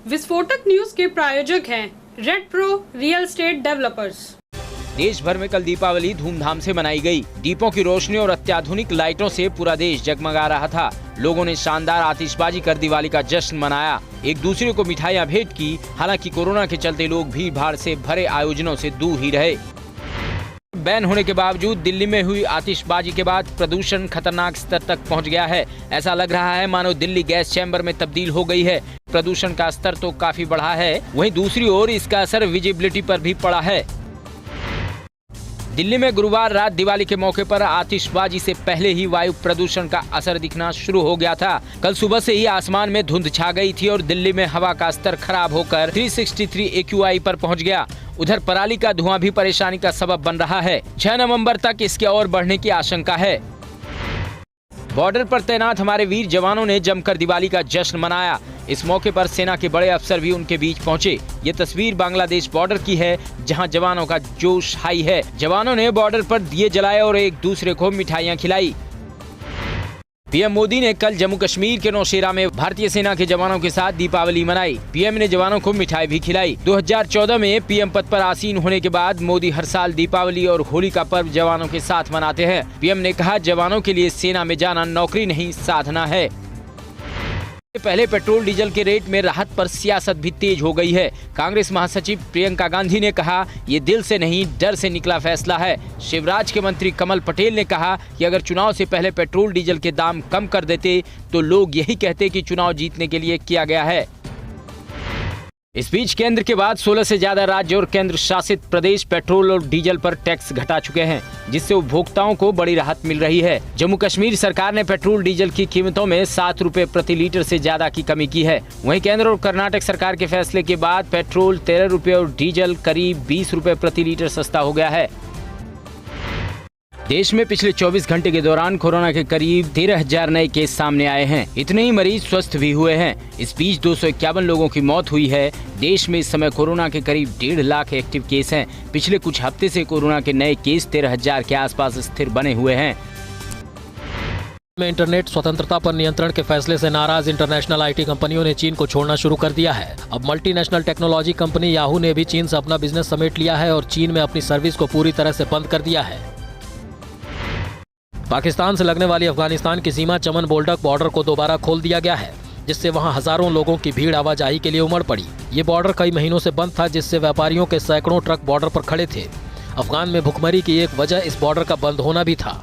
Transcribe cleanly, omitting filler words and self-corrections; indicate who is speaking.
Speaker 1: विस्फोटक न्यूज के प्रायोजक हैं red pro real estate developers.
Speaker 2: देश भर में कल दीपावली धूमधाम से मनाई गई। दीपों की रोशनी और अत्याधुनिक लाइटों से पूरा देश जगमगा रहा था। लोगों ने शानदार आतिशबाजी कर दिवाली का जश्न मनाया, एक दूसरे को मिठाइयां भेंट की। हालांकि कोरोना के चलते लोग भीड़ भाड़ से भरे आयोजनों से दूर ही रहे। बैन होने के बावजूद दिल्ली में हुई आतिशबाजी के बाद प्रदूषण खतरनाक स्तर तक पहुंच गया है। ऐसा लग रहा है मानो दिल्ली गैस चैम्बर में तब्दील हो गई है। प्रदूषण का स्तर तो काफी बढ़ा है, वहीं दूसरी ओर इसका असर विजिबिलिटी पर भी पड़ा है। दिल्ली में गुरुवार रात दिवाली के मौके पर आतिशबाजी से पहले ही वायु प्रदूषण का असर दिखना शुरू हो गया था। कल सुबह से ही आसमान में धुंध छा गई थी और दिल्ली में हवा का स्तर खराब होकर 363 AQI पर पहुंच गया। उधर पराली का धुआं भी परेशानी का सबब बन रहा है। 6 नवंबर तक इसके और बढ़ने की आशंका है। बॉर्डर पर तैनात हमारे वीर जवानों ने जमकर दिवाली का जश्न मनाया। इस मौके पर सेना के बड़े अफसर भी उनके बीच पहुंचे। ये तस्वीर बांग्लादेश बॉर्डर की है, जहां जवानों का जोश हाई है। जवानों ने बॉर्डर पर दिए जलाए और एक दूसरे को मिठाइयां खिलाई। पीएम मोदी ने कल जम्मू कश्मीर के नौशेरा में भारतीय सेना के जवानों के साथ दीपावली मनाई। पीएम ने जवानों को मिठाई भी खिलाई। 2014 में पीएम पद पर आसीन होने के बाद मोदी हर साल दीपावली और होली का पर्व जवानों के साथ मनाते हैं। पीएम ने कहा, जवानों के लिए सेना में जाना नौकरी नहीं, साधना है। पहले पेट्रोल डीजल के रेट में राहत पर सियासत भी तेज हो गई है। कांग्रेस महासचिव प्रियंका गांधी ने कहा, ये दिल से नहीं डर से निकला फैसला है। शिवराज के मंत्री कमल पटेल ने कहा कि अगर चुनाव से पहले पेट्रोल डीजल के दाम कम कर देते तो लोग यही कहते कि चुनाव जीतने के लिए किया गया है। इस बीच केंद्र के बाद 16 से ज्यादा राज्य और केंद्र शासित प्रदेश पेट्रोल और डीजल पर टैक्स घटा चुके हैं, जिससे उपभोक्ताओं को बड़ी राहत मिल रही है। जम्मू कश्मीर सरकार ने पेट्रोल डीजल की कीमतों में 7 रुपए प्रति लीटर से ज्यादा की कमी की है। वहीं केंद्र और कर्नाटक सरकार के फैसले के बाद पेट्रोल 13 रुपए और डीजल करीब 20 रुपए प्रति लीटर सस्ता हो गया है। देश में पिछले 24 घंटे के दौरान कोरोना के करीब 13,000 नए केस सामने आए हैं। इतने ही मरीज स्वस्थ भी हुए हैं। इस बीच 251 लोगों की मौत हुई है। देश में इस समय कोरोना के करीब 1.5 लाख एक्टिव केस हैं। पिछले कुछ हफ्ते से कोरोना के नए केस 13,000 के आसपास स्थिर बने हुए हैं।
Speaker 3: में इंटरनेट स्वतंत्रता पर नियंत्रण के फैसले से नाराज इंटरनेशनल आईटी कंपनियों ने चीन को छोड़ना शुरू कर दिया है। अब मल्टीनेशनल टेक्नोलॉजी कंपनी याहू ने भी चीन से अपना बिजनेस समेट लिया है और चीन में अपनी सर्विस को पूरी तरह से बंद कर दिया है। पाकिस्तान से लगने वाली अफगानिस्तान की सीमा चमन बोल्डक बॉर्डर को दोबारा खोल दिया गया है, जिससे वहां हजारों लोगों की भीड़ आवाजाही के लिए उमड़ पड़ी। ये बॉर्डर कई महीनों से बंद था, जिससे व्यापारियों के सैकड़ों ट्रक बॉर्डर पर खड़े थे। अफगान में भुखमरी की एक वजह इस बॉर्डर का बंद होना भी था।